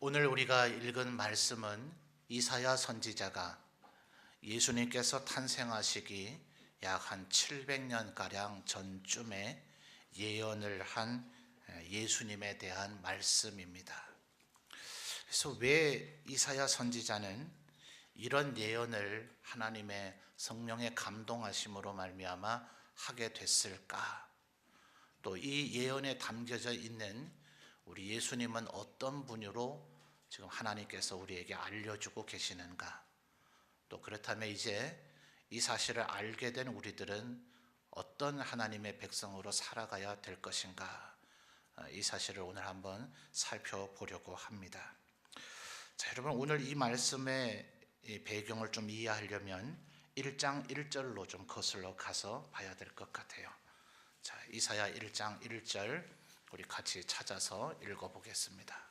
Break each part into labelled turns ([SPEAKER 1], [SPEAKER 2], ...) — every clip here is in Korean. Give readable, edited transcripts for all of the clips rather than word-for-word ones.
[SPEAKER 1] 오늘 우리가 읽은 말씀은 이사야 선지자가 예수님께서 탄생하시기 약 한 700년가량 전쯤에 예언을 한 예수님에 대한 말씀입니다. 그래서 왜 이사야 선지자는 이런 예언을 하나님의 성령의 감동하심으로 말미암아 하게 됐을까? 또 이 예언에 담겨져 있는 우리 예수님은 어떤 분으로 지금 하나님께서 우리에게 알려주고 계시는가? 또 그렇다면 이제 이 사실을 알게 된 우리들은 어떤 하나님의 백성으로 살아가야 될 것인가? 이 사실을 오늘 한번 살펴보려고 합니다. 자, 여러분, 오늘 이 말씀의 배경을 좀 이해하려면 1장 1절로 좀 거슬러 가서 봐야 될 것 같아요. 자, 이사야 1장 1절 우리 같이 찾아서 읽어보겠습니다.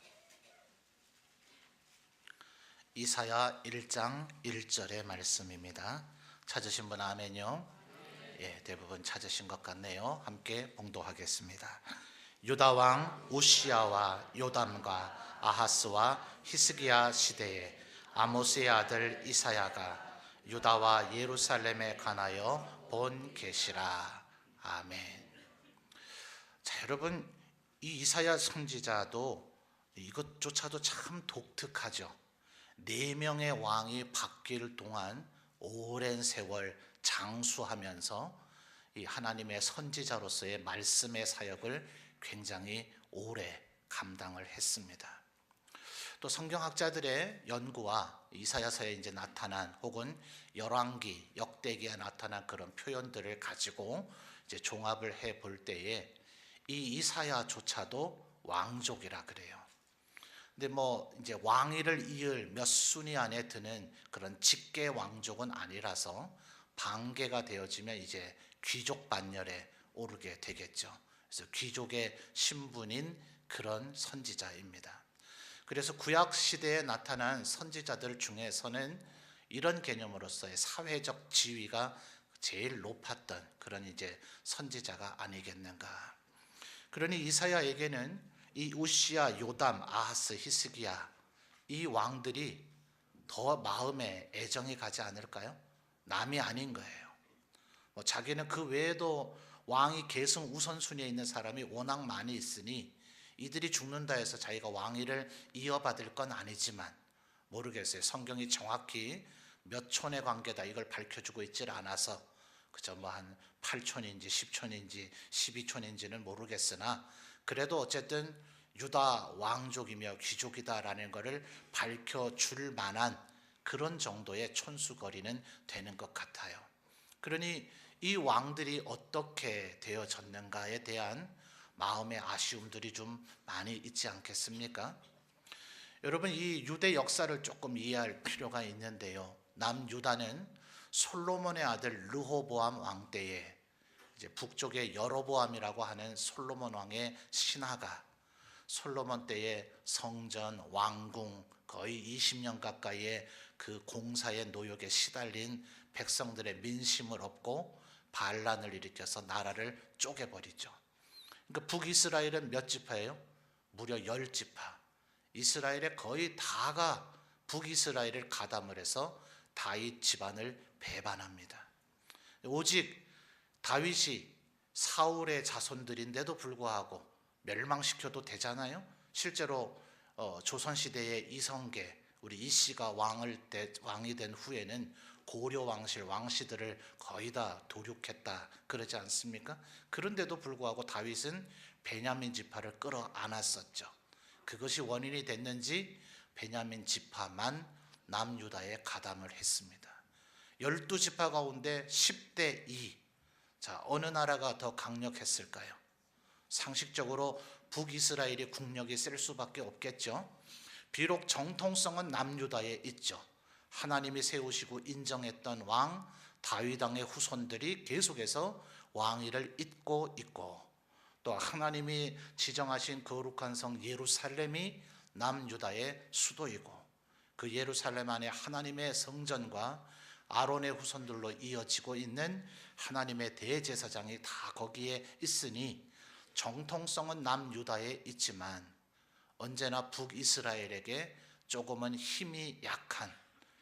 [SPEAKER 1] 이사야 1장 1절의 말씀입니다. 찾으신 분 아멘요? 예, 대부분 찾으신 것 같네요. 함께 봉독하겠습니다. 유다 왕 우시야와 요담과 아하스와 히스기야 시대에 아모스의 아들 이사야가 유다와 예루살렘에 관하여 본 계시라. 아멘. 자, 여러분, 이 이사야 선지자도 이것조차도 참 독특하죠. 4명의 왕이 바뀔 동안 오랜 세월 장수하면서 이 하나님의 선지자로서의 말씀의 사역을 굉장히 오래 감당을 했습니다. 또 성경학자들의 연구와 이사야서에 이제 나타난 혹은 열왕기, 역대기에 나타난 그런 표현들을 가지고 이제 종합을 해 볼 때에 이 이사야조차도 왕족이라 그래요. 근데 이제 왕위를 이을 몇 순위 안에 드는 그런 직계 왕족은 아니라서 반계가 되어지면 이제 귀족 반열에 오르게 되겠죠. 그래서 귀족의 신분인 그런 선지자입니다. 그래서 구약 시대에 나타난 선지자들 중에서는 이런 개념으로서의 사회적 지위가 제일 높았던 그런 이제 선지자가 아니겠는가. 그러니 이사야에게는 이 우시야, 요담, 아하스, 히스기야 이 왕들이 더 마음에 애정이 가지 않을까요? 남이 아닌 거예요. 자기는 그 외에도 왕이 계승 우선순위에 있는 사람이 워낙 많이 있으니 이들이 죽는다 해서 자기가 왕위를 이어받을 건 아니지만 모르겠어요. 성경이 정확히 몇 촌의 관계다 이걸 밝혀주고 있질 않아서 그저 한 8촌인지 10촌인지 12촌인지는 모르겠으나 그래도 어쨌든 유다 왕족이며 귀족이다라는 것을 밝혀줄 만한 그런 정도의 촌수거리는 되는 것 같아요. 그러니 이 왕들이 어떻게 되어졌는가에 대한 마음의 아쉬움들이 좀 많이 있지 않겠습니까? 여러분, 이 유대 역사를 조금 이해할 필요가 있는데요. 남유다는 솔로몬의 아들 르호보암 왕 때에 이제 북쪽의 여로보암이라고 하는 솔로몬 왕의 신하가 솔로몬 때의 성전, 왕궁 거의 20년 가까이의 그 공사의 노역에 시달린 백성들의 민심을 얻고 반란을 일으켜서 나라를 쪼개버리죠. 그러니까 북이스라엘은 몇 지파예요? 무려 10지파. 이스라엘의 거의 다가 북이스라엘을 가담을 해서 다윗 집안을 배반합니다. 오직 다윗이 사울의 자손들인데도 불구하고 멸망시켜도 되잖아요. 실제로 조선시대의 이성계 우리 이씨가 왕이 된 후에는 고려 왕실 왕씨들을 거의 다 도륙했다 그러지 않습니까? 그런데도 불구하고 다윗은 베냐민 지파를 끌어안았었죠. 그것이 원인이 됐는지 베냐민 지파만 남유다에 가담을 했습니다. 12지파 가운데 10대 2. 자, 어느 나라가 더 강력했을까요? 상식적으로 북이스라엘이 국력이 셀 수밖에 없겠죠. 비록 정통성은 남유다에 있죠. 하나님이 세우시고 인정했던 왕 다윗 왕의 후손들이 계속해서 왕위를 잇고 있고 또 하나님이 지정하신 거룩한 성 예루살렘이 남유다의 수도이고 그 예루살렘 안에 하나님의 성전과 아론의 후손들로 이어지고 있는 하나님의 대제사장이 다 거기에 있으니 정통성은 남유다에 있지만 언제나 북이스라엘에게 조금은 힘이 약한,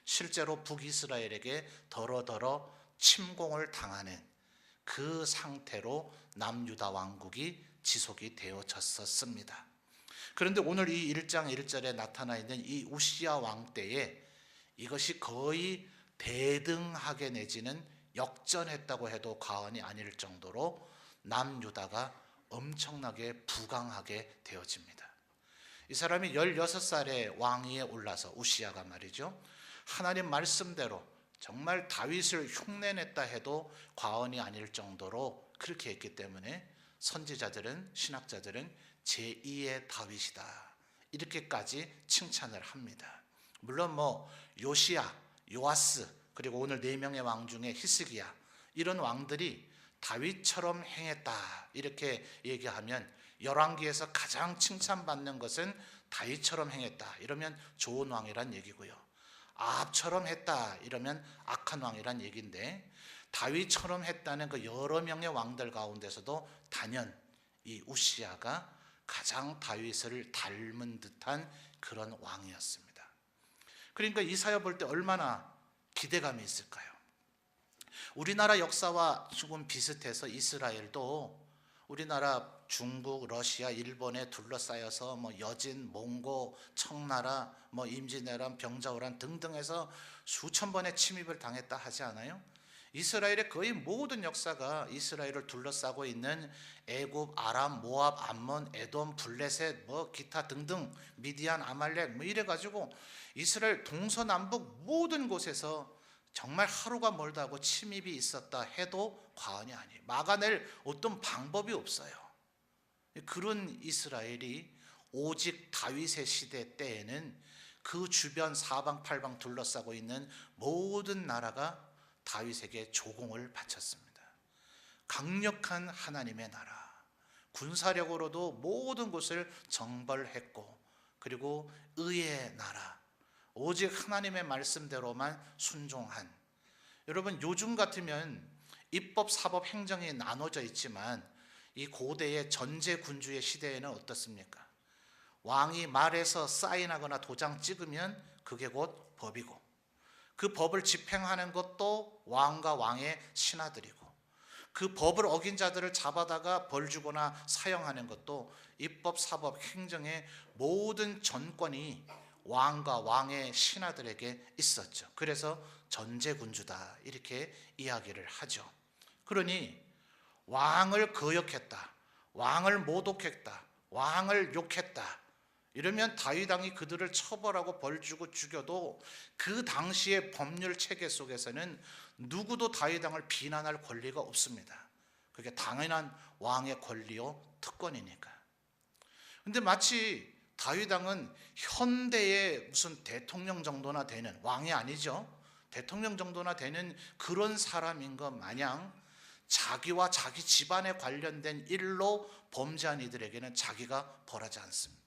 [SPEAKER 1] 실제로 북이스라엘에게 더러더러 침공을 당하는 그 상태로 남유다 왕국이 지속이 되어졌었습니다. 그런데 오늘 이 1장 1절에 나타나 있는 이 우시야 왕 때에 이것이 거의 대등하게 내지는 역전했다고 해도 과언이 아닐 정도로 남유다가 엄청나게 부강하게 되어집니다. 이 사람이 16살에 왕위에 올라서, 우시야가 말이죠, 하나님 말씀대로 정말 다윗을 흉내냈다 해도 과언이 아닐 정도로 그렇게 했기 때문에 선지자들은, 신학자들은 제2의 다윗이다 이렇게까지 칭찬을 합니다. 물론 요시야, 요아스, 그리고 오늘 4명의 왕 중에 히스기야, 이런 왕들이 다윗처럼 행했다 이렇게 얘기하면, 열왕기에서 가장 칭찬받는 것은 다윗처럼 행했다 이러면 좋은 왕이란 얘기고요, 아합처럼 했다 이러면 악한 왕이란 얘기인데, 다윗처럼 했다는 그 여러 명의 왕들 가운데서도 단연 이 우시야가 가장 다윗을 닮은 듯한 그런 왕이었습니다. 그러니까 이사야 볼 때 얼마나 기대감이 있을까요? 우리나라 역사와 조금 비슷해서 이스라엘도 우리나라, 중국, 러시아, 일본에 둘러싸여서 여진, 몽고, 청나라, 임진왜란, 병자호란 등등해서 수천 번의 침입을 당했다 하지 않아요? 이스라엘의 거의 모든 역사가 이스라엘을 둘러싸고 있는 애굽, 아람, 모압, 암몬, 에돔, 블레셋, 기타 등등, 미디안, 아말렉 이래가지고 이스라엘 동서남북 모든 곳에서 정말 하루가 멀다 하고 침입이 있었다 해도 과언이 아니에요. 막아낼 어떤 방법이 없어요. 그런 이스라엘이 오직 다윗의 시대 때에는 그 주변 사방팔방 둘러싸고 있는 모든 나라가 다윗에게 조공을 바쳤습니다. 강력한 하나님의 나라, 군사력으로도 모든 곳을 정벌했고, 그리고 의의 나라, 오직 하나님의 말씀대로만 순종한. 여러분, 요즘 같으면 입법, 사법, 행정이 나눠져 있지만 이 고대의 전제군주의 시대에는 어떻습니까? 왕이 말해서 사인하거나 도장 찍으면 그게 곧 법이고, 그 법을 집행하는 것도 왕과 왕의 신하들이고, 그 법을 어긴 자들을 잡아다가 벌 주거나 사형하는 것도 입법, 사법, 행정의 모든 전권이 왕과 왕의 신하들에게 있었죠. 그래서 전제군주다 이렇게 이야기를 하죠. 그러니 왕을 거역했다, 왕을 모독했다, 왕을 욕했다 이러면 다윗 왕이 그들을 처벌하고 벌주고 죽여도 그 당시의 법률 체계 속에서는 누구도 다윗 왕을 비난할 권리가 없습니다. 그게 당연한 왕의 권리요 특권이니까. 근데 마치 다윗 왕은 현대의 무슨 대통령 정도나 되는, 왕이 아니죠, 대통령 정도나 되는 그런 사람인 것 마냥 자기와 자기 집안에 관련된 일로 범죄한 이들에게는 자기가 벌하지 않습니다.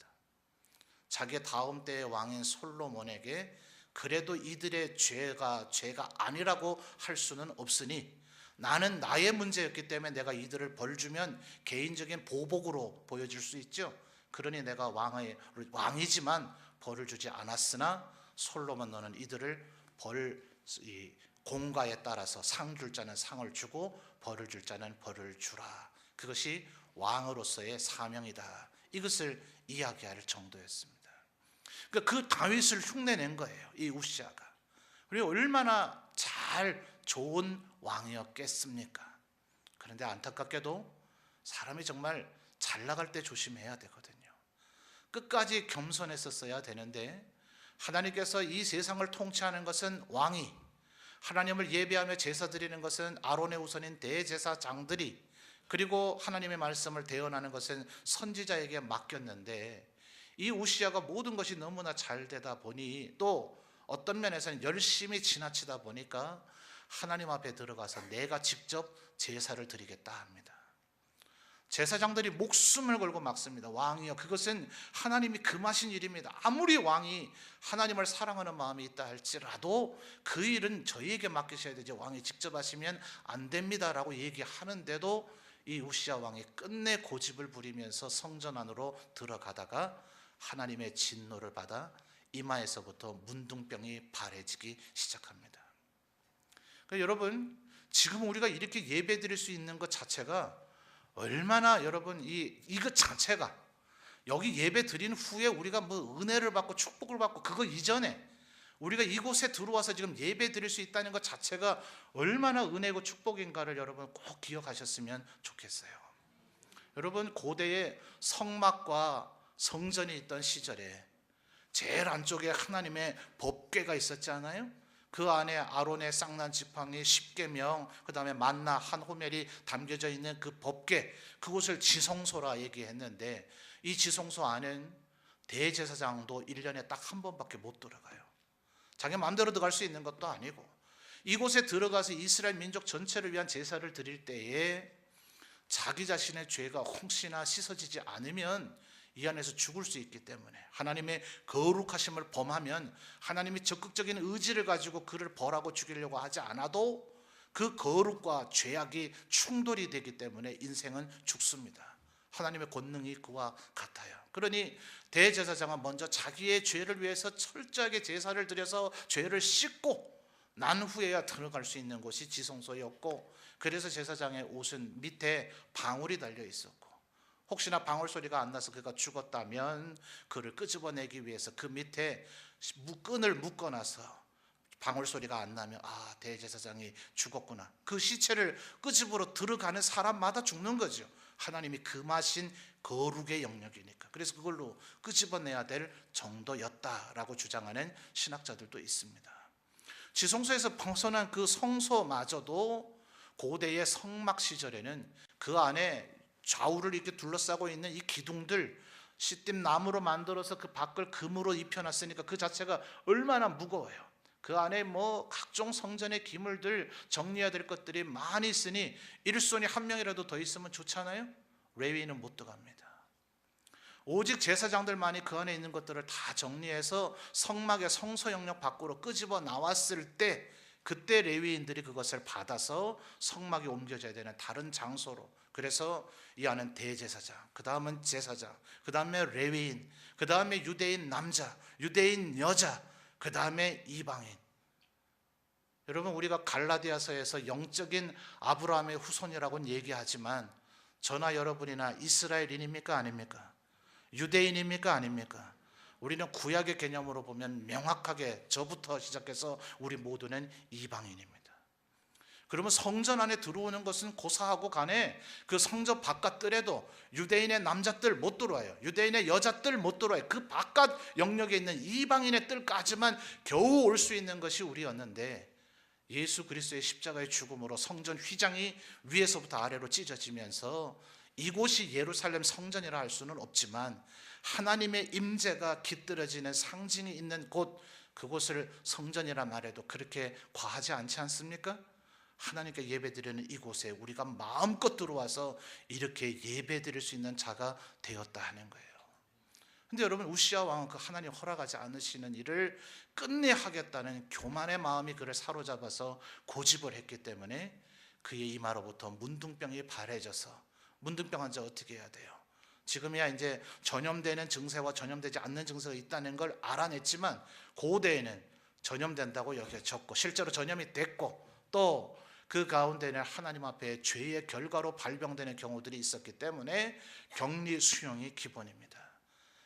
[SPEAKER 1] 자기의 다음 때의 왕인 솔로몬에게 그래도 이들의 죄가 아니라고 할 수는 없으니 나는 나의 문제였기 때문에 내가 이들을 벌주면 개인적인 보복으로 보여질 수 있죠. 그러니 내가 왕이지만 벌을 주지 않았으나 솔로몬 너는 이들을 공가에 따라서 상 줄 자는 상을 주고 벌을 줄 자는 벌을 주라. 그것이 왕으로서의 사명이다. 이것을 이야기할 정도였습니다. 그러니까 그 다윗을 흉내낸 거예요, 이 우시야가. 그리고 얼마나 좋은 왕이었겠습니까? 그런데 안타깝게도 사람이 정말 잘 나갈 때 조심해야 되거든요. 끝까지 겸손했었어야 되는데, 하나님께서 이 세상을 통치하는 것은 왕이, 하나님을 예배하며 제사 드리는 것은 아론의 후손인 대제사장들이, 그리고 하나님의 말씀을 대언하는 것은 선지자에게 맡겼는데, 이 우시야가 모든 것이 너무나 잘 되다 보니, 또 어떤 면에서는 열심히 지나치다 보니까 하나님 앞에 들어가서 내가 직접 제사를 드리겠다 합니다. 제사장들이 목숨을 걸고 막습니다. 왕이여, 그것은 하나님이 금하신 일입니다. 아무리 왕이 하나님을 사랑하는 마음이 있다 할지라도 그 일은 저희에게 맡기셔야 되지, 왕이 직접 하시면 안 됩니다라고 얘기하는데도 이 우시야 왕이 끝내 고집을 부리면서 성전 안으로 들어가다가 하나님의 진노를 받아 이마에서부터 문둥병이 바래지기 시작합니다. 그러니까 여러분, 지금 우리가 이렇게 예배 드릴 수 있는 것 자체가 얼마나 여러분 이것 자체가 여기 예배 드린 후에 우리가 뭐 은혜를 받고 축복을 받고 그거 이전에 우리가 이곳에 들어와서 지금 예배 드릴 수 있다는 것 자체가 얼마나 은혜고 축복인가를 여러분 꼭 기억하셨으면 좋겠어요. 여러분, 고대에 성막과 성전이 있던 시절에 제일 안쪽에 하나님의 법궤가 있었지 않아요? 그 안에 아론의 쌍난 지팡이 10계명, 그 다음에 만나 한 호멜이 담겨져 있는 그 법궤, 그곳을 지성소라 얘기했는데, 이 지성소 안은 대제사장도 1년에 딱 한 번밖에 못 들어가요. 자기 마음대로 들어갈 수 있는 것도 아니고, 이곳에 들어가서 이스라엘 민족 전체를 위한 제사를 드릴 때에 자기 자신의 죄가 혹시나 씻어지지 않으면 이 안에서 죽을 수 있기 때문에, 하나님의 거룩하심을 범하면 하나님이 적극적인 의지를 가지고 그를 벌하고 죽이려고 하지 않아도 그 거룩과 죄악이 충돌이 되기 때문에 인생은 죽습니다. 하나님의 권능이 그와 같아요. 그러니 대제사장은 먼저 자기의 죄를 위해서 철저하게 제사를 드려서 죄를 씻고 난 후에야 들어갈 수 있는 곳이 지성소였고, 그래서 제사장의 옷은 밑에 방울이 달려 있었고, 혹시나 방울 소리가 안 나서 그가 죽었다면 그를 끄집어내기 위해서 그 밑에 끈을 묶어놔서 방울 소리가 안 나면 대제사장이 죽었구나, 그 시체를 끄집으러 들어가는 사람마다 죽는 거죠. 하나님이 금하신 거룩의 영역이니까. 그래서 그걸로 끄집어내야 될 정도였다라고 주장하는 신학자들도 있습니다. 지성소에서 벗어난 그 성소마저도 고대의 성막 시절에는 그 안에 좌우를 이렇게 둘러싸고 있는 이 기둥들, 시띠 나무로 만들어서 그 밖을 금으로 입혀놨으니까 그 자체가 얼마나 무거워요. 그 안에 뭐 각종 성전의 기물들, 정리해야 될 것들이 많이 있으니 일손이 한 명이라도 더 있으면 좋잖아요. 레위인은 못 들어갑니다. 오직 제사장들만이 그 안에 있는 것들을 다 정리해서 성막의 성소 영역 밖으로 끄집어 나왔을 때, 그때 레위인들이 그것을 받아서 성막이 옮겨져야 되는 다른 장소로, 그래서 이 안은 대제사장, 그 다음은 제사장, 그 다음에 레위인, 그 다음에 유대인 남자, 유대인 여자, 그 다음에 이방인. 여러분, 우리가 갈라디아서에서 영적인 아브라함의 후손이라고는 얘기하지만 저나 여러분이나 이스라엘인입니까 아닙니까? 유대인입니까 아닙니까? 우리는 구약의 개념으로 보면 명확하게 저부터 시작해서 우리 모두는 이방인입니다. 그러면 성전 안에 들어오는 것은 고사하고 간에 그 성전 바깥들에도 유대인의 남자들 못 들어와요. 유대인의 여자들 못 들어와요. 그 바깥 영역에 있는 이방인의 뜰까지만 겨우 올 수 있는 것이 우리였는데, 예수 그리스도의 십자가의 죽음으로 성전 휘장이 위에서부터 아래로 찢어지면서 이곳이 예루살렘 성전이라 할 수는 없지만 하나님의 임재가 깃들어지는 상징이 있는 곳, 그곳을 성전이라 말해도 그렇게 과하지 않지 않습니까? 하나님께 예배드리는 이곳에 우리가 마음껏 들어와서 이렇게 예배드릴 수 있는 자가 되었다 하는 거예요. 근데 여러분, 우시야 왕은 그 하나님 허락하지 않으시는 일을 끝내 하겠다는 교만의 마음이 그를 사로잡아서 고집을 했기 때문에 그의 이마로부터 문둥병이 발해져서, 문둥병 환자 어떻게 해야 돼요? 지금이야 이제 전염되는 증세와 전염되지 않는 증세가 있다는 걸 알아냈지만 고대에는 전염된다고 여겨졌고 실제로 전염이 됐고, 또 그 가운데는 하나님 앞에 죄의 결과로 발병되는 경우들이 있었기 때문에 격리 수용이 기본입니다.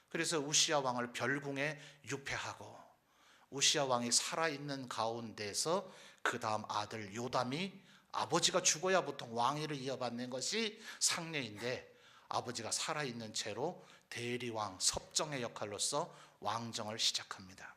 [SPEAKER 1] 그래서 우시야 왕을 별궁에 유폐하고, 우시야 왕이 살아있는 가운데서 그 다음 아들 요담이, 아버지가 죽어야 보통 왕위를 이어받는 것이 상례인데, 아버지가 살아있는 채로 대리왕 섭정의 역할로서 왕정을 시작합니다.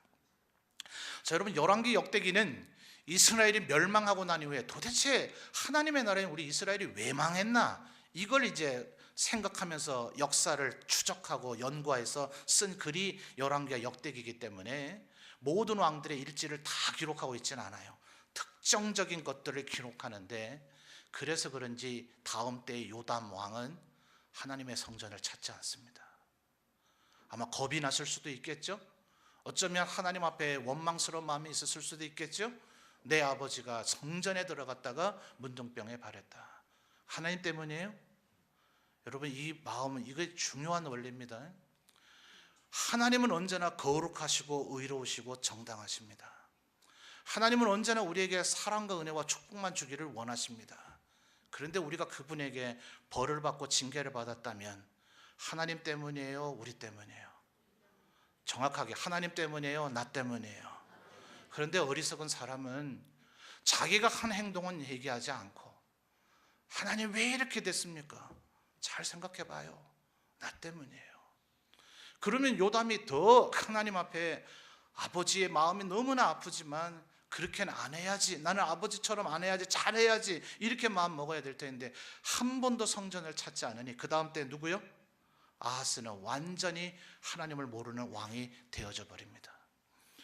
[SPEAKER 1] 자, 여러분, 열왕기 역대기는 이스라엘이 멸망하고 난 이후에 도대체 하나님의 나라인 우리 이스라엘이 왜 망했나, 이걸 이제 생각하면서 역사를 추적하고 연구해서 쓴 글이 열왕기와 역대기이기 때문에 모든 왕들의 일지를 다 기록하고 있지는 않아요. 특정적인 것들을 기록하는데, 그래서 그런지 다음 때의 요담 왕은 하나님의 성전을 찾지 않습니다. 아마 겁이 났을 수도 있겠죠. 어쩌면 하나님 앞에 원망스러운 마음이 있었을 수도 있겠죠. 내 아버지가 성전에 들어갔다가 문둥병에 발했다. 하나님 때문이에요? 여러분, 이 마음은, 이게 중요한 원리입니다. 하나님은 언제나 거룩하시고 의로우시고 정당하십니다. 하나님은 언제나 우리에게 사랑과 은혜와 축복만 주기를 원하십니다. 그런데 우리가 그분에게 벌을 받고 징계를 받았다면 하나님 때문이에요? 우리 때문이에요? 정확하게 하나님 때문이에요? 나 때문이에요? 그런데 어리석은 사람은 자기가 한 행동은 얘기하지 않고 하나님 왜 이렇게 됐습니까? 잘 생각해 봐요. 나 때문이에요. 그러면 요담이 더 하나님 앞에 아버지의 마음이 너무나 아프지만 그렇게는 안 해야지, 나는 아버지처럼 안 해야지, 잘해야지, 이렇게 마음 먹어야 될 텐데 한 번도 성전을 찾지 않으니 그 다음 때 누구요? 아하스는 완전히 하나님을 모르는 왕이 되어져 버립니다.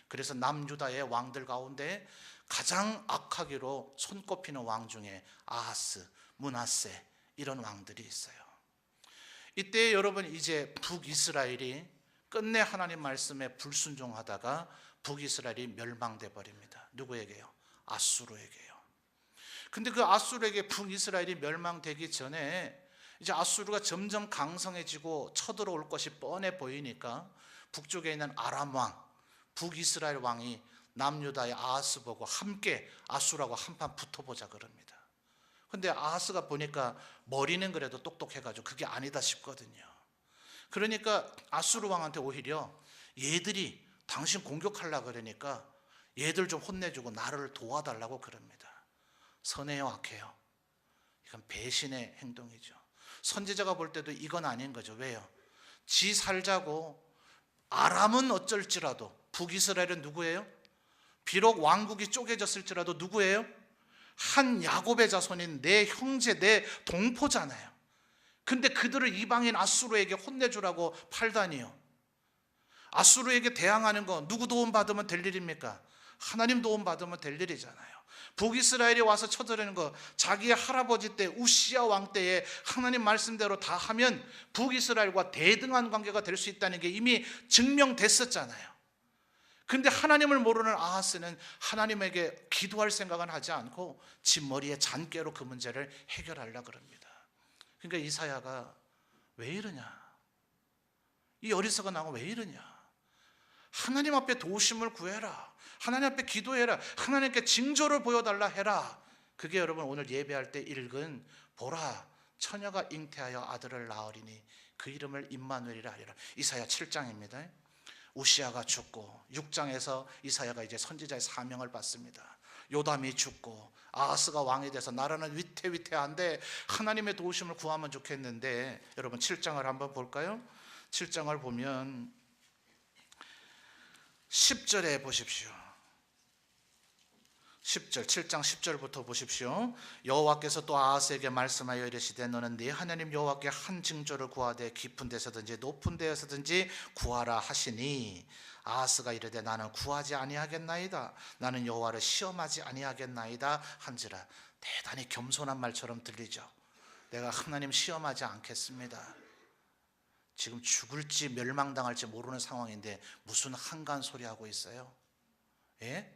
[SPEAKER 1] 그래서 남유다의 왕들 가운데 가장 악하기로 손꼽히는 왕 중에 아하스, 므낫세 이런 왕들이 있어요. 이때 여러분 이제 북이스라엘이 끝내 하나님 말씀에 불순종하다가 북이스라엘이 멸망돼 버립니다. 누구에게요? 아수르에게요. 근데 그 아수르에게 북이스라엘이 멸망되기 전에 이제 아수르가 점점 강성해지고 쳐들어올 것이 뻔해 보이니까 북쪽에 있는 아람 왕, 북이스라엘 왕이 남유다의 아하스 보고 함께 아수르하고 한판 붙어보자 그럽니다. 근데 아하스가 보니까 머리는 그래도 똑똑해가지고 그게 아니다 싶거든요. 그러니까 아수르 왕한테 오히려 얘들이 당신 공격하려고 그러니까 얘들 좀 혼내주고 나를 도와달라고 그럽니다. 선해요, 악해요? 이건 배신의 행동이죠. 선지자가 볼 때도 이건 아닌 거죠. 왜요? 지 살자고 아람은 어쩔지라도 북이스라엘은 누구예요? 비록 왕국이 쪼개졌을지라도 누구예요? 한 야곱의 자손인 내 형제, 내 동포잖아요. 근데 그들을 이방인 아수르에게 혼내주라고 팔다니요. 아수르에게 대항하는 거 누구 도움 받으면 될 일입니까? 하나님 도움 받으면 될 일이잖아요. 북이스라엘이 와서 쳐들어오는 거 자기의 할아버지 때 우시야 왕 때에 하나님 말씀대로 다 하면 북이스라엘과 대등한 관계가 될 수 있다는 게 이미 증명됐었잖아요. 근데 하나님을 모르는 아하스는 하나님에게 기도할 생각은 하지 않고 지 머리에 잔깨로 그 문제를 해결하려고 그럽니다. 그러니까 이사야가 왜 이러냐? 이 어리석은 왕은 왜 이러냐? 하나님 앞에 도우심을 구해라. 하나님 앞에 기도해라. 하나님께 징조를 보여달라 해라. 그게 여러분 오늘 예배할 때 읽은 보라 처녀가 잉태하여 아들을 낳으리니 그 이름을 임마누엘이라 하리라. 이사야 7장입니다. 우시아가 죽고 6장에서 이사야가 이제 선지자의 사명을 받습니다. 요담이 죽고 아하스가 왕이 돼서 나라는 위태위태한데 하나님의 도우심을 구하면 좋겠는데 여러분 7장을 한번 볼까요? 7장을 보면 10절에 보십시오. 10절, 7장 10절부터 보십시오. 여호와께서 또 아하스에게 말씀하여 이르시되 너는 네 하나님 여호와께 한 징조를 구하되 깊은 데서든지 높은 데에서든지 구하라 하시니 아하스가 이르되 나는 구하지 아니하겠나이다. 나는 여호와를 시험하지 아니하겠나이다 한지라. 대단히 겸손한 말처럼 들리죠. 내가 하나님 시험하지 않겠습니다. 지금 죽을지 멸망당할지 모르는 상황인데 무슨 한간 소리 하고 있어요? 예?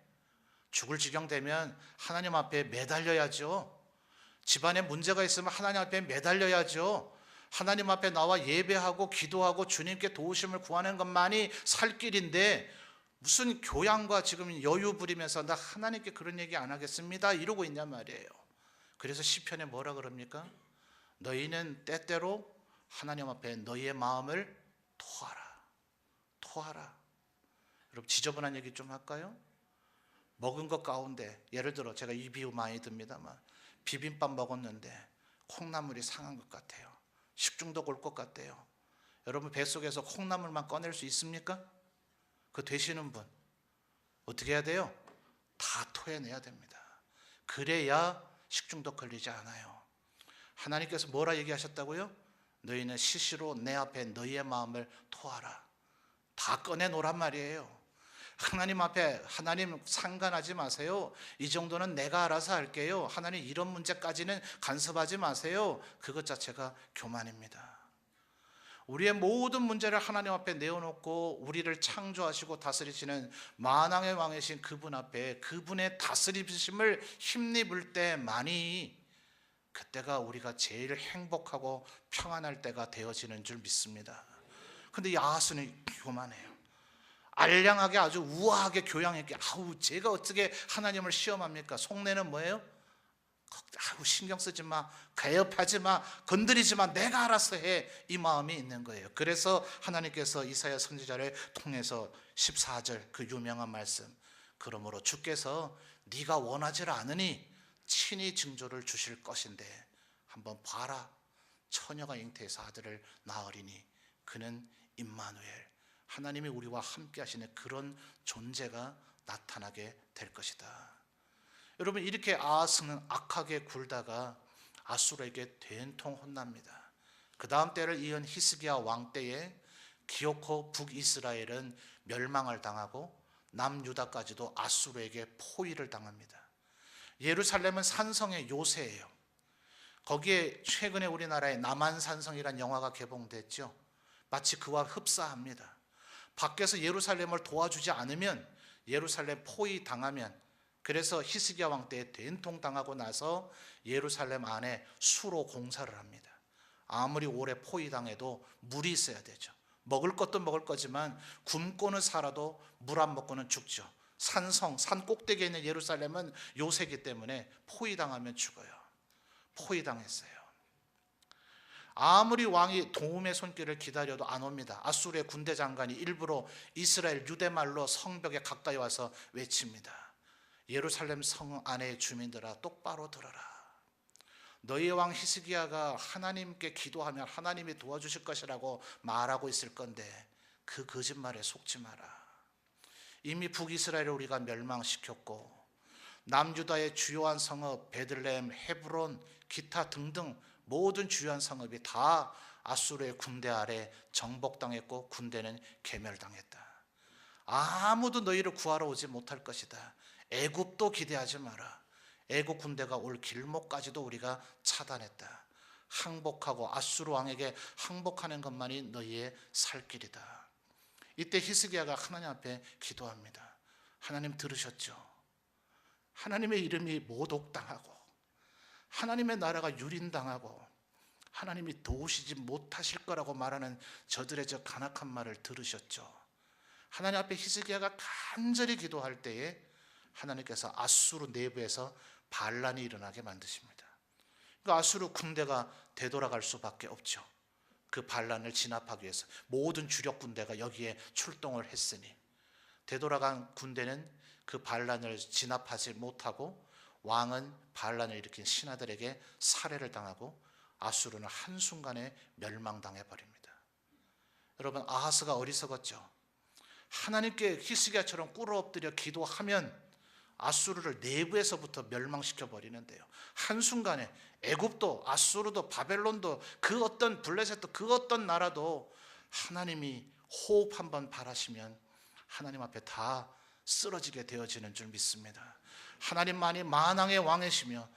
[SPEAKER 1] 죽을 지경 되면 하나님 앞에 매달려야죠. 집안에 문제가 있으면 하나님 앞에 매달려야죠. 하나님 앞에 나와 예배하고 기도하고 주님께 도우심을 구하는 것만이 살 길인데 무슨 교양과 지금 여유 부리면서 나 하나님께 그런 얘기 안 하겠습니다 이러고 있냔 말이에요. 그래서 시편에 뭐라 그럽니까? 너희는 때때로 하나님 앞에 너희의 마음을 토하라. 여러분 지저분한 얘기 좀 할까요? 먹은 것 가운데 예를 들어 제가 이 비유 많이 듭니다만 비빔밥 먹었는데 콩나물이 상한 것 같아요. 식중독 올 것 같아요. 여러분 뱃속에서 콩나물만 꺼낼 수 있습니까? 그 되시는 분 어떻게 해야 돼요? 다 토해내야 됩니다. 그래야 식중독 걸리지 않아요. 하나님께서 뭐라 얘기하셨다고요? 너희는 시시로 내 앞에 너희의 마음을 토하라. 다 꺼내놓으란 말이에요. 하나님 앞에 하나님 상관하지 마세요. 이 정도는 내가 알아서 할게요. 하나님 이런 문제까지는 간섭하지 마세요. 그것 자체가 교만입니다. 우리의 모든 문제를 하나님 앞에 내어놓고 우리를 창조하시고 다스리시는 만왕의 왕이신 그분 앞에 그분의 다스리심을 힘입을 때만이 그때가 우리가 제일 행복하고 평안할 때가 되어지는 줄 믿습니다. 근데 이 아하스는 교만해요. 알량하게 아주 우아하게 교양있게, 아우 제가 어떻게 하나님을 시험합니까? 속내는 뭐예요? 아우 신경 쓰지 마, 개업하지 마, 건드리지 마, 내가 알아서 해, 이 마음이 있는 거예요. 그래서 하나님께서 이사야 선지자를 통해서 14절 그 유명한 말씀, 그러므로 주께서 네가 원하지 않으니 친히 징조를 주실 것인데 한번 봐라, 처녀가 잉태해서 아들을 낳으리니 그는 임마누엘, 하나님이 우리와 함께 하시는 그런 존재가 나타나게 될 것이다. 여러분, 이렇게 아하스는 악하게 굴다가 아수르에게 된통 혼납니다. 그 다음 때를 이은 히스기야 왕 때에 기어코 북이스라엘은 멸망을 당하고 남유다까지도 아수르에게 포위를 당합니다. 예루살렘은 산성의 요새예요. 거기에 최근에 우리나라에 남한산성이라는 영화가 개봉됐죠. 마치 그와 흡사합니다. 밖에서 예루살렘을 도와주지 않으면, 예루살렘 포위 당하면, 그래서 히스기야 왕 때에 된통 당하고 나서 예루살렘 안에 수로 공사를 합니다. 아무리 오래 포위 당해도 물이 있어야 되죠. 먹을 것도 먹을 거지만 굶고는 살아도 물 안 먹고는 죽죠. 산성, 산 꼭대기에 있는 예루살렘은 요새이기 때문에 포위 당하면 죽어요. 포위 당했어요. 아무리 왕이 도움의 손길을 기다려도 안 옵니다. 아수르의 군대 장관이 일부러 이스라엘 유대말로 성벽에 가까이 와서 외칩니다. 예루살렘 성 안의 주민들아, 똑바로 들어라. 너희의 왕 히스기야가 하나님께 기도하면 하나님이 도와주실 것이라고 말하고 있을 건데 그 거짓말에 속지 마라. 이미 북이스라엘을 우리가 멸망시켰고 남유다의 주요한 성읍 베들레헴, 헤브론, 기타 등등 모든 주요한 성읍이 다 아수르의 군대 아래 정복당했고 군대는 괴멸당했다. 아무도 너희를 구하러 오지 못할 것이다. 애굽도 기대하지 마라. 애굽 군대가 올 길목까지도 우리가 차단했다. 항복하고 아수르 왕에게 항복하는 것만이 너희의 살 길이다. 이때 히스기야가 하나님 앞에 기도합니다. 하나님 들으셨죠? 하나님의 이름이 모독당하고 하나님의 나라가 유린당하고 하나님이 도우시지 못하실 거라고 말하는 저들의 저 간악한 말을 들으셨죠? 하나님 앞에 히스기야가 간절히 기도할 때에 하나님께서 아수르 내부에서 반란이 일어나게 만드십니다. 그러니까 아수르 군대가 되돌아갈 수밖에 없죠. 그 반란을 진압하기 위해서 모든 주력 군대가 여기에 출동을 했으니 되돌아간 군대는 그 반란을 진압하지 못하고 왕은 반란을 일으킨 신하들에게 살해를 당하고 아수르는 한순간에 멸망당해 버립니다. 여러분, 아하스가 어리석었죠. 하나님께 히스기야처럼 꿇어 엎드려 기도하면 아수르를 내부에서부터 멸망시켜 버리는데요. 한순간에 애굽도 아수르도 바벨론도 그 어떤 블레셋도 그 어떤 나라도 하나님이 호흡 한번 바라시면 하나님 앞에 다 쓰러지게 되어지는 줄 믿습니다. 하나님만이 만왕의 왕이시며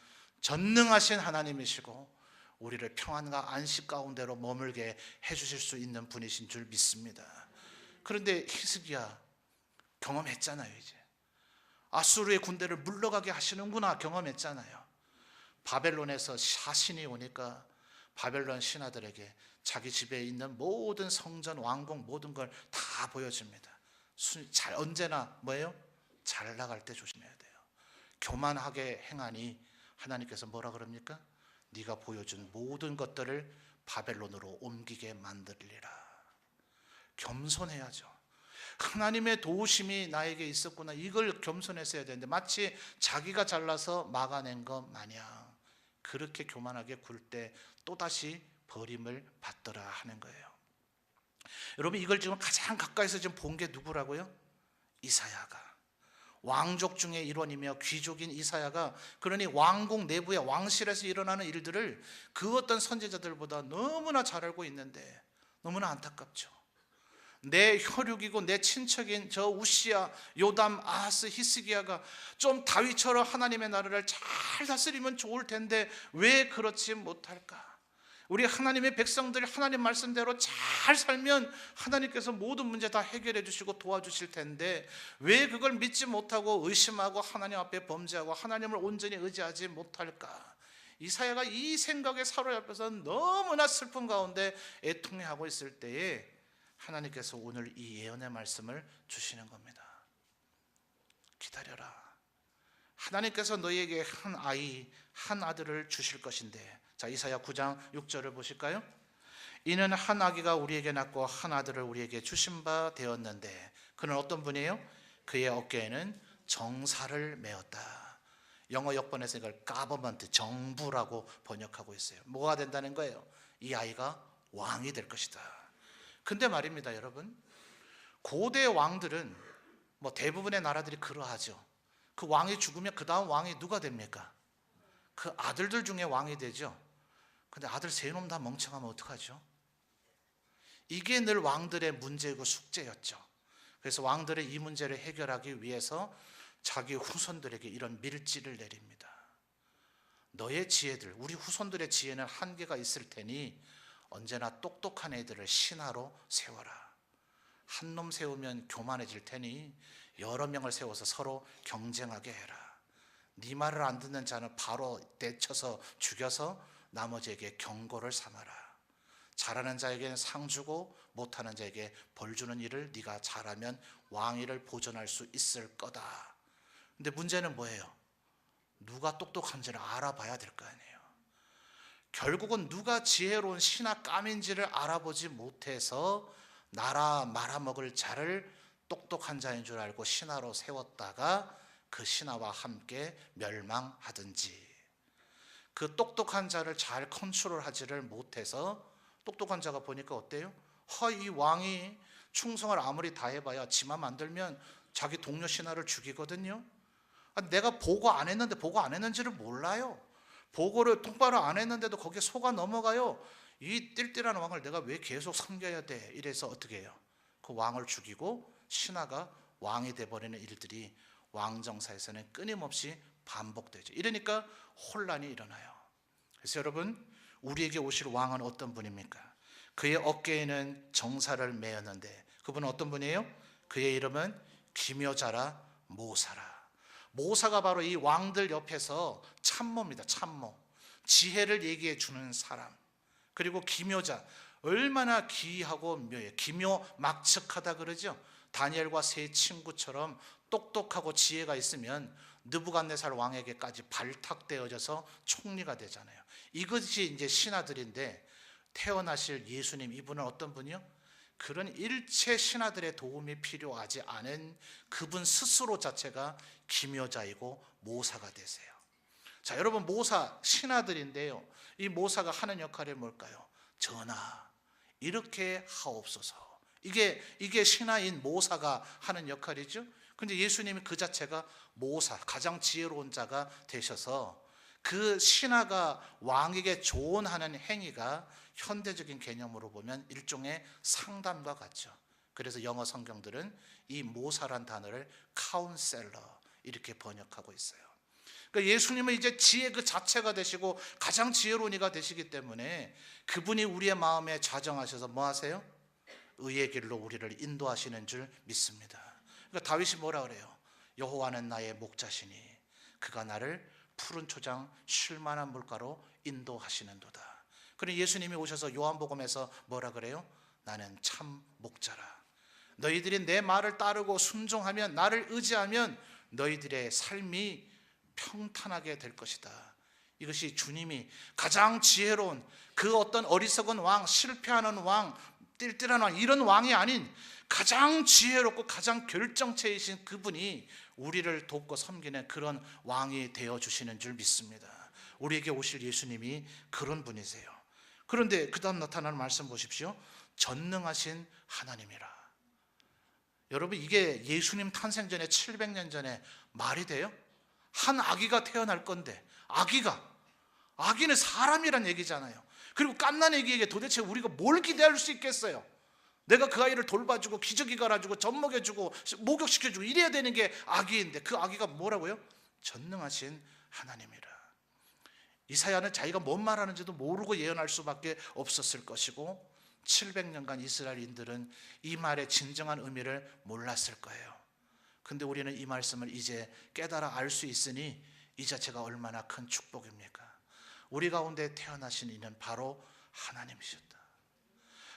[SPEAKER 1] 전능하신 하나님이시고 우리를 평안과 안식 가운데로 머물게 해주실 수 있는 분이신 줄 믿습니다. 그런데 히스기야 경험했잖아요. 이제 아수르의 군대를 물러가게 하시는구나 경험했잖아요. 바벨론에서 사신이 오니까 바벨론 신하들에게 자기 집에 있는 모든 성전, 왕궁 모든 걸 다 보여줍니다. 언제나 뭐예요? 잘 나갈 때 조심해야 돼요. 교만하게 행하니 하나님께서 뭐라 그럽니까? 네가 보여준 모든 것들을 바벨론으로 옮기게 만들리라. 겸손해야죠. 하나님의 도우심이 나에게 있었구나, 이걸 겸손해서 해야 되는데 마치 자기가 잘나서 막아낸 것 마냥 그렇게 교만하게 굴 때 또다시 버림을 받더라 하는 거예요. 여러분, 이걸 지금 가장 가까이서 지금 본 게 누구라고요? 이사야가. 왕족 중의 일원이며 귀족인 이사야가, 그러니 왕궁 내부의 왕실에서 일어나는 일들을 그 어떤 선지자들보다 너무나 잘 알고 있는데 너무나 안타깝죠. 내 혈육이고 내 친척인 저 우시야, 요담, 아하스, 히스기야가 좀 다윗처럼 하나님의 나라를 잘 다스리면 좋을 텐데 왜 그렇지 못할까? 우리 하나님의 백성들이 하나님 말씀대로 잘 살면 하나님께서 모든 문제 다 해결해 주시고 도와주실 텐데 왜 그걸 믿지 못하고 의심하고 하나님 앞에 범죄하고 하나님을 온전히 의지하지 못할까? 이사야가 이 생각에 사로잡혀서 너무나 슬픔 가운데 애통해하고 있을 때에 하나님께서 오늘 이 예언의 말씀을 주시는 겁니다. 기다려라. 하나님께서 너희에게 한 아이, 한 아들을 주실 것인데. 자, 이사야 9장 6절을 보실까요? 이는 한 아기가 우리에게 낳고 한 아들을 우리에게 주신 바 되었는데 그는 어떤 분이에요? 그의 어깨에는 정사를 메었다. 영어 역번에서 이걸 가버먼트, 정부라고 번역하고 있어요. 뭐가 된다는 거예요? 이 아이가 왕이 될 것이다. 근데 말입니다, 여러분, 고대 왕들은 뭐 대부분의 나라들이 그러하죠. 그 왕이 죽으면 그 다음 왕이 누가 됩니까? 그 아들들 중에 왕이 되죠. 근데 아들 세 놈 다 멍청하면 어떡하죠? 이게 늘 왕들의 문제고 숙제였죠. 그래서 왕들은 이 문제를 해결하기 위해서 자기 후손들에게 이런 밀지를 내립니다. 너의 지혜들, 우리 후손들의 지혜는 한계가 있을 테니 언제나 똑똑한 애들을 신하로 세워라. 한 놈 세우면 교만해질 테니 여러 명을 세워서 서로 경쟁하게 해라. 네 말을 안 듣는 자는 바로 내쳐서 죽여서 나머지에게 경고를 삼아라. 잘하는 자에게는 상 주고 못하는 자에게 벌 주는 일을 네가 잘하면 왕위를 보존할 수 있을 거다. 근데 문제는 뭐예요? 누가 똑똑한지를 알아봐야 될 거 아니에요. 결국은 누가 지혜로운 신하 깜인지를 알아보지 못해서 나라 말아먹을 자를 똑똑한 자인 줄 알고 신하로 세웠다가 그 신하와 함께 멸망하든지, 그 똑똑한 자를 잘 컨트롤하지를 못해서 똑똑한 자가 보니까 어때요? 이 왕이 충성을 아무리 다 해봐야 지만 만들면 자기 동료 신하를 죽이거든요. 내가 보고 안 했는데 보고 안 했는지를 몰라요. 보고를 똑바로 안 했는데도 거기에 속아 넘어가요. 이 띨띨한 왕을 내가 왜 계속 섬겨야 돼? 이래서 어떻게 해요? 그 왕을 죽이고 신하가 왕이 돼버리는 일들이 왕정사에서는 끊임없이 반복되죠. 이러니까 혼란이 일어나요. 그래서 여러분, 우리에게 오실 왕은 어떤 분입니까? 그의 어깨에는 정사를 메었는데 그분은 어떤 분이에요? 그의 이름은 기묘자라 모사라. 모사가 바로 이 왕들 옆에서 참모입니다. 참모. 지혜를 얘기해 주는 사람. 그리고 기묘자. 얼마나 기이하고 묘해요. 기묘막측하다 그러죠. 다니엘과 세 친구처럼 똑똑하고 지혜가 있으면 느부갓네살 왕에게까지 발탁되어져서 총리가 되잖아요. 이것이 이제 신하들인데, 태어나실 예수님, 이분은 어떤 분이요? 그런 일체 신하들의 도움이 필요하지 않은 그분 스스로 자체가 기묘자이고 모사가 되세요. 자, 여러분, 모사 신하들인데요, 이 모사가 하는 역할이 뭘까요? 전하, 이렇게 하옵소서. 이게 신하인 모사가 하는 역할이죠. 근데 예수님이 그 자체가 모사, 가장 지혜로운 자가 되셔서 그 신하가 왕에게 조언하는 행위가 현대적인 개념으로 보면 일종의 상담과 같죠. 그래서 영어 성경들은 이 모사란 단어를 카운셀러 이렇게 번역하고 있어요. 그러니까 예수님은 이제 지혜 그 자체가 되시고 가장 지혜로운 이가 되시기 때문에 그분이 우리의 마음에 좌정하셔서 뭐 하세요? 의의 길로 우리를 인도하시는 줄 믿습니다. 그러니까 다윗이 뭐라 그래요? 여호와는 나의 목자시니 그가 나를 푸른 초장 쉴 만한 물가로 인도하시는도다. 그리고 예수님이 오셔서 요한복음에서 뭐라 그래요? 나는 참 목자라. 너희들이 내 말을 따르고 순종하면, 나를 의지하면 너희들의 삶이 평탄하게 될 것이다. 이것이 주님이 가장 지혜로운, 그 어떤 어리석은 왕, 실패하는 왕, 띨띨한 왕, 이런 왕이 아닌 가장 지혜롭고 가장 결정체이신 그분이 우리를 돕고 섬기는 그런 왕이 되어주시는 줄 믿습니다. 우리에게 오실 예수님이 그런 분이세요. 그런데 그 다음 나타나는 말씀 보십시오. 전능하신 하나님이라. 여러분, 이게 예수님 탄생 전에 700년 전에 말이 돼요? 한 아기가 태어날 건데, 아기는 사람이란 얘기잖아요. 그리고 갓난 아기에게 도대체 우리가 뭘 기대할 수 있겠어요? 내가 그 아이를 돌봐주고 기저귀 갈아주고 젖 먹여주고 목욕시켜주고 이래야 되는 게 아기인데, 그 아기가 뭐라고요? 전능하신 하나님이라. 이사야는 자기가 뭔 말하는지도 모르고 예언할 수밖에 없었을 것이고 700년간 이스라엘인들은 이 말의 진정한 의미를 몰랐을 거예요. 근데 우리는 이 말씀을 이제 깨달아 알 수 있으니 이 자체가 얼마나 큰 축복입니까? 우리 가운데 태어나신 이는 바로 하나님이셨다.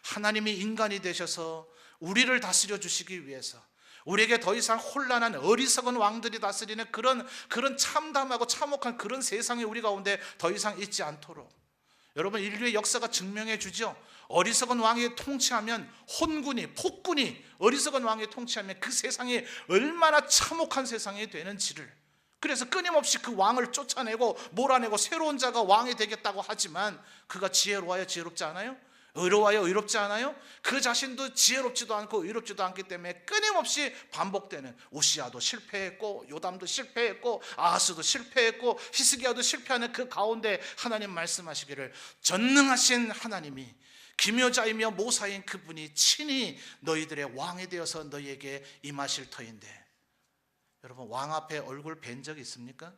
[SPEAKER 1] 하나님이 인간이 되셔서 우리를 다스려 주시기 위해서, 우리에게 더 이상 혼란한 어리석은 왕들이 다스리는 그런 참담하고 참혹한 그런 세상이 우리 가운데 더 이상 있지 않도록, 여러분, 인류의 역사가 증명해 주죠. 어리석은 왕이 통치하면, 혼군이, 폭군이 어리석은 왕이 통치하면 그 세상이 얼마나 참혹한 세상이 되는지를, 그래서 끊임없이 그 왕을 쫓아내고 몰아내고 새로운 자가 왕이 되겠다고 하지만 그가 지혜로워요, 지혜롭지 않아요? 의로워요, 의롭지 않아요? 그 자신도 지혜롭지도 않고 의롭지도 않기 때문에 끊임없이 반복되는, 우시아도 실패했고 요담도 실패했고 아하스도 실패했고 히스기야도 실패하는 그 가운데 하나님 말씀하시기를, 전능하신 하나님이 기묘자이며 모사인 그분이 친히 너희들의 왕이 되어서 너희에게 임하실 터인데, 여러분, 왕 앞에 얼굴 뵌 적 있습니까?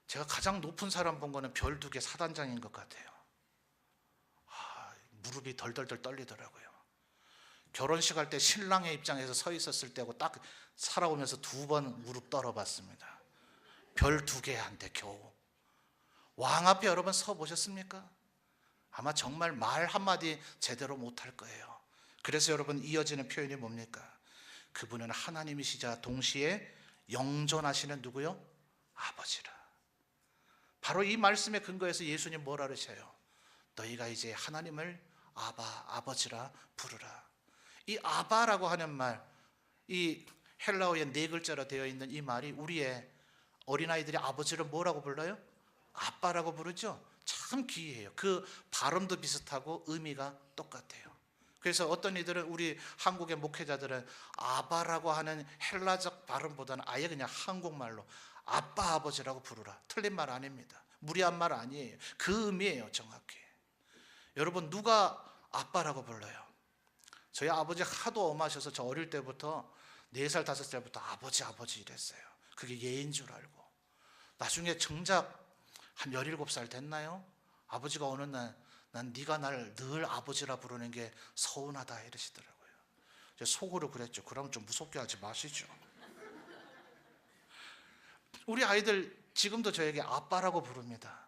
[SPEAKER 1] 제가 가장 높은 사람 본 거는 별 2개 사단장인 것 같아요. 무릎이 덜덜덜 떨리더라고요. 결혼식 할 때 신랑의 입장에서 서 있었을 때고 딱 살아오면서 2번 무릎 떨어봤습니다. 별 2개한테 겨우. 왕 앞에 여러분 서 보셨습니까? 아마 정말 말 한마디 제대로 못할 거예요. 그래서 여러분, 이어지는 표현이 뭡니까? 그분은 하나님이시자 동시에 영존하시는 누구요? 아버지라. 바로 이 말씀에 근거해서 예수님 뭐라 그러셔요? 너희가 이제 하나님을 아바, 아버지라 부르라. 이 아바라고 하는 말, 이 헬라어의 4글자로 되어 있는 이 말이 우리의 어린아이들이 아버지를 뭐라고 불러요? 아빠라고 부르죠. 참 기이해요. 그 발음도 비슷하고 의미가 똑같아요. 그래서 어떤 이들은, 우리 한국의 목회자들은 아바라고 하는 헬라적 발음보다는 아예 그냥 한국말로 아빠, 아버지라고 부르라. 틀린 말 아닙니다. 무리한 말 아니에요. 그 의미예요, 정확히. 여러분, 누가 아빠라고 불러요? 저희 아버지 하도 엄하셔서 저 어릴 때부터 4살, 5살부터 아버지, 아버지 이랬어요. 그게 예인 줄 알고. 나중에 정작 한 17살 됐나요? 아버지가 어느 날, 난 네가 날 늘 아버지라 부르는 게 서운하다 이러시더라고요. 속으로 그랬죠. 그러면 좀 무섭게 하지 마시죠. 우리 아이들 지금도 저에게 아빠라고 부릅니다.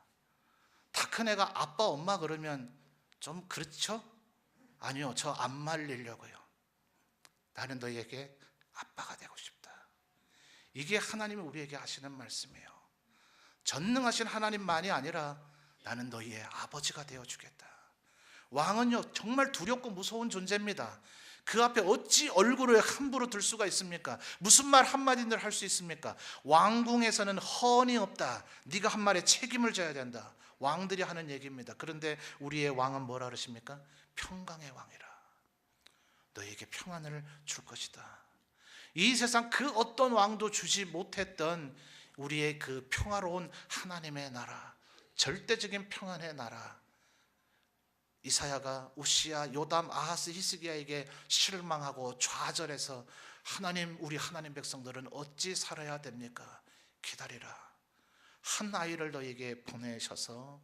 [SPEAKER 1] 다 큰 애가 아빠, 엄마 그러면 좀 그렇죠? 아니요, 저 안 말리려고요. 나는 너희에게 아빠가 되고 싶다. 이게 하나님이 우리에게 하시는 말씀이에요. 전능하신 하나님만이 아니라 나는 너희의 아버지가 되어주겠다. 왕은요, 정말 두렵고 무서운 존재입니다. 그 앞에 어찌 얼굴을 함부로 들 수가 있습니까? 무슨 말 한마디를 할 수 있습니까? 왕궁에서는 헌이 없다. 네가 한 말에 책임을 져야 된다. 왕들이 하는 얘기입니다. 그런데 우리의 왕은 뭐라 그러십니까? 평강의 왕이라. 너희에게 평안을 줄 것이다. 이 세상 그 어떤 왕도 주지 못했던 우리의 그 평화로운 하나님의 나라, 절대적인 평안의 나라. 이사야가 우시야, 요담, 아하스, 히스기야에게 실망하고 좌절해서, 하나님, 우리 하나님 백성들은 어찌 살아야 됩니까? 기다리라. 한 아이를 너에게 보내셔서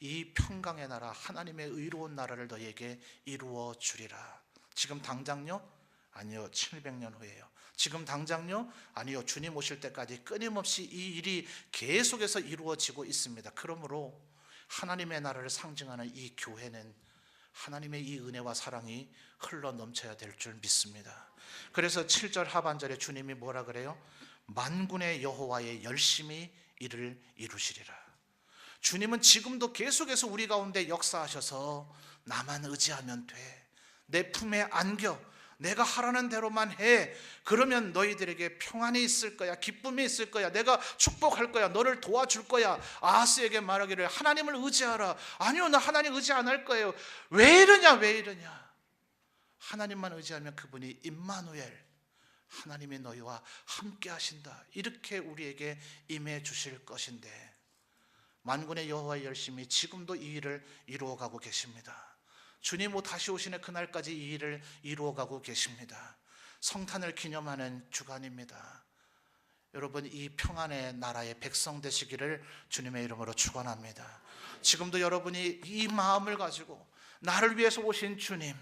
[SPEAKER 1] 이 평강의 나라, 하나님의 의로운 나라를 너에게 이루어 주리라. 지금 당장요? 아니요, 700년 후에요. 지금 당장요? 아니요, 주님 오실 때까지 끊임없이 이 일이 계속해서 이루어지고 있습니다. 그러므로 하나님의 나라를 상징하는 이 교회는 하나님의 이 은혜와 사랑이 흘러 넘쳐야 될 줄 믿습니다. 그래서 7절 하반절에 주님이 뭐라 그래요? 만군의 여호와의 열심히 이를 이루시리라. 주님은 지금도 계속해서 우리 가운데 역사하셔서 나만 의지하면 돼, 내 품에 안겨, 내가 하라는 대로만 해, 그러면 너희들에게 평안이 있을 거야, 기쁨이 있을 거야, 내가 축복할 거야, 너를 도와줄 거야. 아하스에게 말하기를 하나님을 의지하라. 아니요, 나 하나님 의지 안 할 거예요. 왜 이러냐? 하나님만 의지하면 그분이 임마누엘, 하나님이 너희와 함께 하신다, 이렇게 우리에게 임해 주실 것인데, 만군의 여호와의 열심히 지금도 이 일을 이루어가고 계십니다. 주님 다시 오시는 그날까지 이 일을 이루어가고 계십니다. 성탄을 기념하는 주간입니다. 여러분, 이 평안의 나라의 백성 되시기를 주님의 이름으로 축원합니다. 지금도 여러분이 이 마음을 가지고 나를 위해서 오신 주님,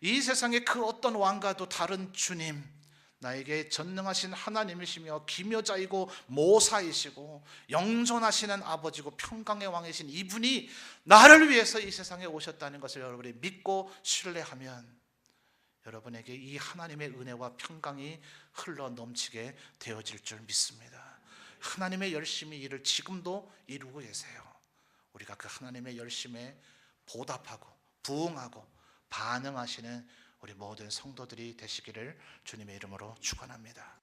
[SPEAKER 1] 이 세상의 그 어떤 왕과도 다른 주님, 나에게 전능하신 하나님이시며 기묘자이고 모사이시고 영존하시는 아버지고 평강의 왕이신 이분이 나를 위해서 이 세상에 오셨다는 것을 여러분이 믿고 신뢰하면 여러분에게 이 하나님의 은혜와 평강이 흘러 넘치게 되어질 줄 믿습니다. 하나님의 열심히 일을 지금도 이루고 계세요. 우리가 그 하나님의 열심에 보답하고 부응하고 반응하시는 우리 모든 성도들이 되시기를 주님의 이름으로 축원합니다.